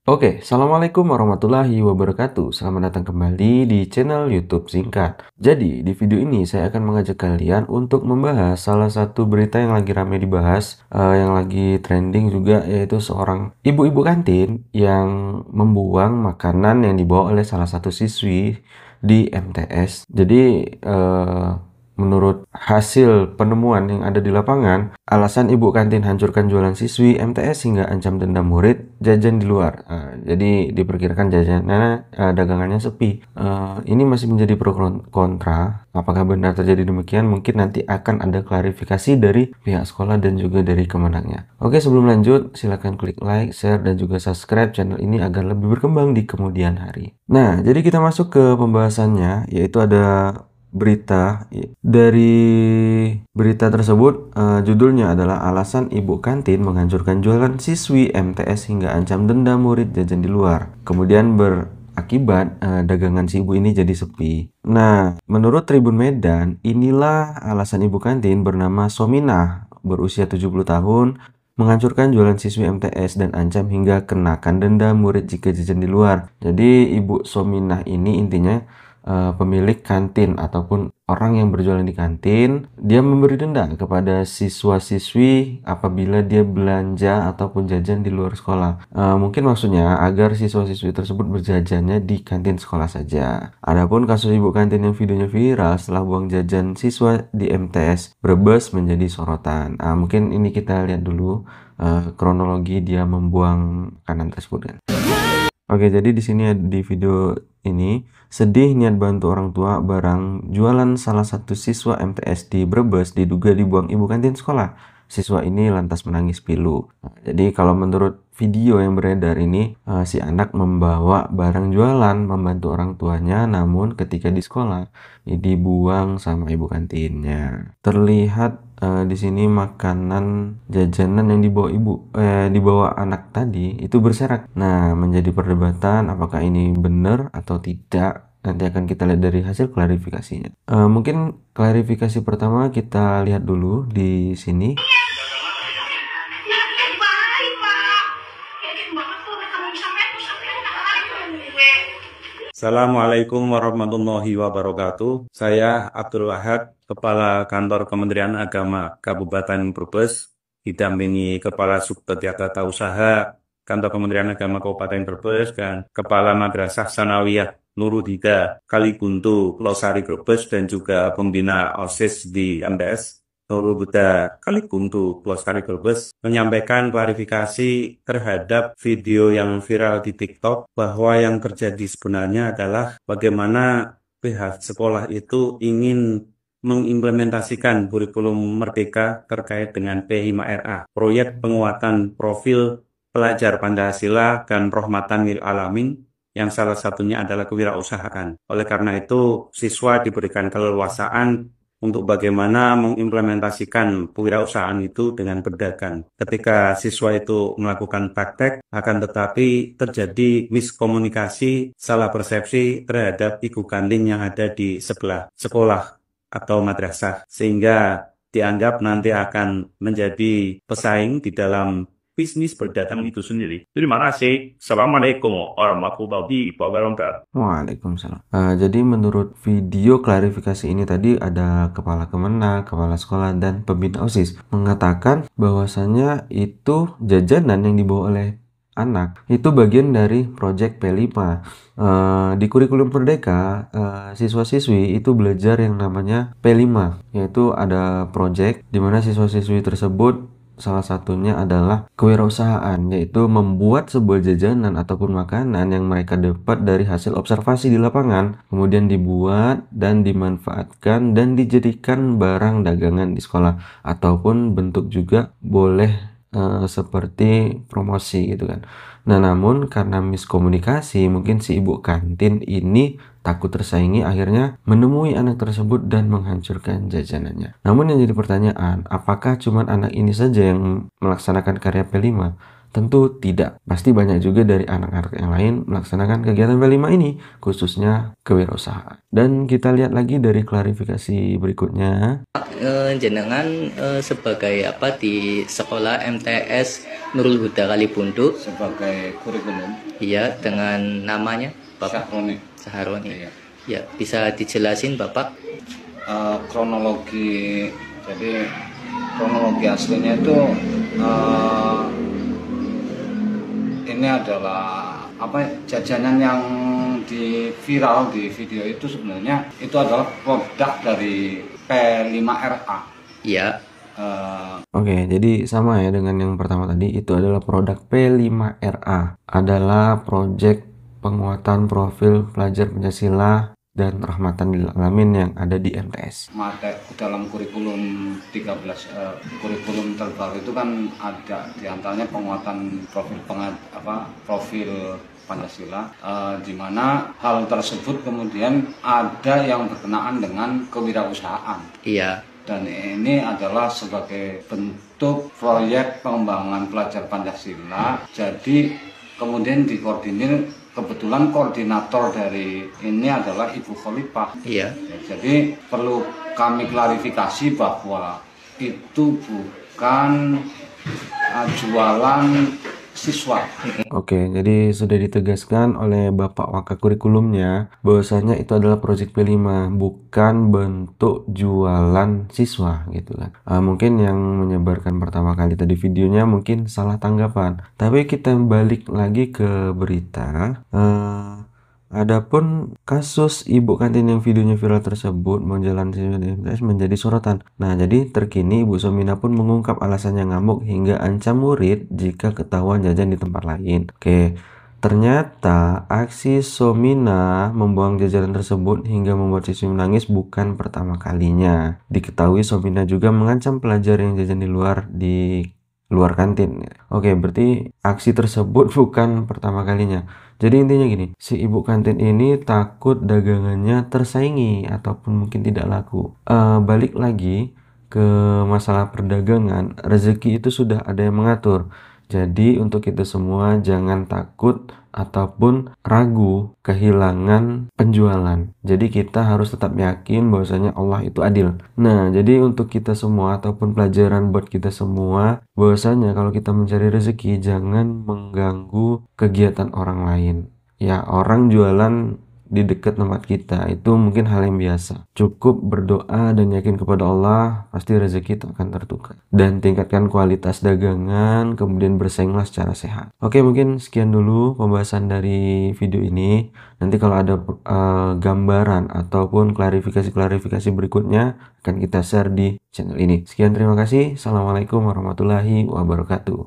Oke, Assalamualaikum warahmatullahi wabarakatuh. Selamat datang kembali di channel YouTube Singkat. Jadi, di video ini saya akan mengajak kalian untuk membahas salah satu berita yang lagi ramai dibahas, yang lagi trending juga, yaitu seorang ibu-ibu kantin yang membuang makanan yang dibawa oleh salah satu siswi di MTS. Jadi, menurut hasil penemuan yang ada di lapangan, alasan ibu kantin hancurkan jualan siswi MTS hingga ancam dendam murid jajan di luar. Jadi diperkirakan jajannya dagangannya sepi. Ini masih menjadi pro kontra. Apakah benar terjadi demikian? Mungkin nanti akan ada klarifikasi dari pihak sekolah dan juga dari kemenangnya. Oke, sebelum lanjut, silakan klik like, share, dan juga subscribe channel ini agar lebih berkembang di kemudian hari. Nah, jadi kita masuk ke pembahasannya, yaitu ada berita. Dari berita tersebut, judulnya adalah alasan ibu kantin menghancurkan jualan siswi MTS hingga ancam denda murid jajan di luar. Kemudian berakibat dagangan si ibu ini jadi sepi. Nah, menurut Tribun Medan, inilah alasan ibu kantin bernama Sominah, berusia 70 tahun, menghancurkan jualan siswi MTS dan ancam hingga kenakan denda murid jika jajan di luar. Jadi ibu Sominah ini intinya pemilik kantin ataupun orang yang berjualan di kantin, dia memberi denda kepada siswa-siswi apabila dia belanja ataupun jajan di luar sekolah. Mungkin maksudnya agar siswa-siswi tersebut berjajannya di kantin sekolah saja. Adapun kasus ibu kantin yang videonya viral setelah buang jajan siswa di MTS Brebes menjadi sorotan. Mungkin ini kita lihat dulu kronologi dia membuang makanan tersebut kan. Oke, jadi di sini di video ini, sedih niat bantu orang tua barang jualan salah satu siswa MTS di Brebes diduga dibuang ibu kantin sekolah. Siswa ini lantas menangis pilu. Jadi kalau menurut video yang beredar ini, si anak membawa barang jualan membantu orang tuanya, namun ketika di sekolah dibuang sama ibu kantinnya. Terlihat di sini makanan jajanan yang dibawa anak tadi itu berserak. Nah, menjadi perdebatan apakah ini benar atau tidak. Nanti akan kita lihat dari hasil klarifikasinya. Mungkin klarifikasi pertama kita lihat dulu di sini. Assalamualaikum warahmatullahi wabarakatuh. Saya Abdul Wahab, Kepala Kantor Kementerian Agama Kabupaten Brebes, didampingi Kepala Subbagian Tata Usaha Kantor Kementerian Agama Kabupaten Brebes dan Kepala Madrasah Sanawiyah Nurul Huda Kalibuntu Losari Brebes dan juga pembina OSIS di MTS Nurul Huda Kalibuntu Losari Brebes menyampaikan klarifikasi terhadap video yang viral di TikTok bahwa yang terjadi sebenarnya adalah bagaimana pihak sekolah itu ingin mengimplementasikan kurikulum Merdeka terkait dengan P5RA, proyek penguatan profil pelajar Pancasila dan Rahmatan lil Alamin, yang salah satunya adalah kewirausahaan. Oleh karena itu, siswa diberikan keleluasaan untuk bagaimana mengimplementasikan kewirausahaan itu dengan berdagang. Ketika siswa itu melakukan praktek, akan tetapi terjadi miskomunikasi, salah persepsi terhadap ibu kantin yang ada di sebelah sekolah atau madrasah, sehingga dianggap nanti akan menjadi pesaing di dalam bisnis berdagang itu sendiri. Terima kasih. Assalamualaikum warahmatullahi wabarakatuh. Waalaikumsalam. Jadi menurut video klarifikasi ini tadi ada kepala Kemenang, kepala sekolah, dan pembina OSIS mengatakan bahwasannya itu jajanan yang dibawa oleh anak itu bagian dari proyek P5. Di kurikulum Merdeka, siswa-siswi itu belajar yang namanya P5, yaitu ada proyek di mana siswa-siswi tersebut salah satunya adalah kewirausahaan, yaitu membuat sebuah jajanan ataupun makanan yang mereka dapat dari hasil observasi di lapangan, kemudian dibuat dan dimanfaatkan dan dijadikan barang dagangan di sekolah, ataupun bentuk juga boleh seperti promosi gitu kan. Nah, namun karena miskomunikasi, mungkin si ibu kantin ini takut tersaingi, akhirnya menemui anak tersebut dan menghancurkan jajanannya. Namun yang jadi pertanyaan, apakah cuma anak ini saja yang melaksanakan karya P5? Tentu tidak. Pasti banyak juga dari anak-anak yang lain melaksanakan kegiatan P5 ini, khususnya kewirausahaan. Dan kita lihat lagi dari klarifikasi berikutnya. Jenengan sebagai apa di sekolah MTS Nurul Huda Kalibuntu sebagai kurikulum. iya dengan namanya Bapak Sahroni. Saharoni Iya. ya bisa dijelasin Bapak Kronologi, jadi kronologi aslinya itu ini adalah jajanan yang di viral di video itu sebenarnya itu adalah produk dari P5RA. iya Oke, jadi sama ya dengan yang pertama tadi, itu adalah produk P5RA, adalah proyek penguatan profil pelajar Pancasila dan rahmatan lil alamin yang ada di MTS. Dalam kurikulum 13 kurikulum terbaru itu kan ada diantaranya penguatan profil Pancasila, di mana hal tersebut kemudian ada yang berkenaan dengan kewirausahaan. iya Dan ini adalah sebagai bentuk proyek pengembangan pelajar Pancasila. Jadi kemudian dikoordinir, kebetulan koordinator dari ini adalah Ibu Khalifah. iya Ya, jadi perlu kami klarifikasi bahwa itu bukan jualan siswa. Oke, jadi sudah ditegaskan oleh Bapak Wakakurikulumnya bahwasanya itu adalah proyek P5, bukan bentuk jualan siswa gitu kan. Mungkin yang menyebarkan pertama kali tadi videonya mungkin salah tanggapan. Tapi kita balik lagi ke berita. Adapun kasus ibu kantin yang videonya viral tersebut menjalani MTS menjadi sorotan. Nah, jadi terkini Ibu Somina pun mengungkap alasannya ngamuk hingga ancam murid jika ketahuan jajan di tempat lain. Oke, ternyata aksi Somina membuang jajanan tersebut hingga membuat siswi menangis bukan pertama kalinya. Diketahui Somina juga mengancam pelajar yang jajan di luar kantin. Oke, berarti aksi tersebut bukan pertama kalinya. Jadi intinya gini, si ibu kantin ini takut dagangannya tersaingi ataupun mungkin tidak laku. Balik lagi ke masalah perdagangan, rezeki itu sudah ada yang mengatur. Jadi untuk kita semua jangan takut ataupun ragu kehilangan penjualan. Jadi kita harus tetap yakin bahwasanya Allah itu adil. Nah, jadi untuk kita semua ataupun pelajaran buat kita semua, bahwasanya kalau kita mencari rezeki jangan mengganggu kegiatan orang lain. Ya, orang jualan di dekat tempat kita itu mungkin hal yang biasa. Cukup berdoa dan yakin kepada Allah, pasti rezeki itu akan tertukar. Dan tingkatkan kualitas dagangan, kemudian bersainglah secara sehat. Oke, mungkin sekian dulu pembahasan dari video ini. Nanti kalau ada gambaran ataupun klarifikasi berikutnya akan kita share di channel ini. Sekian, terima kasih. Assalamualaikum warahmatullahi wabarakatuh.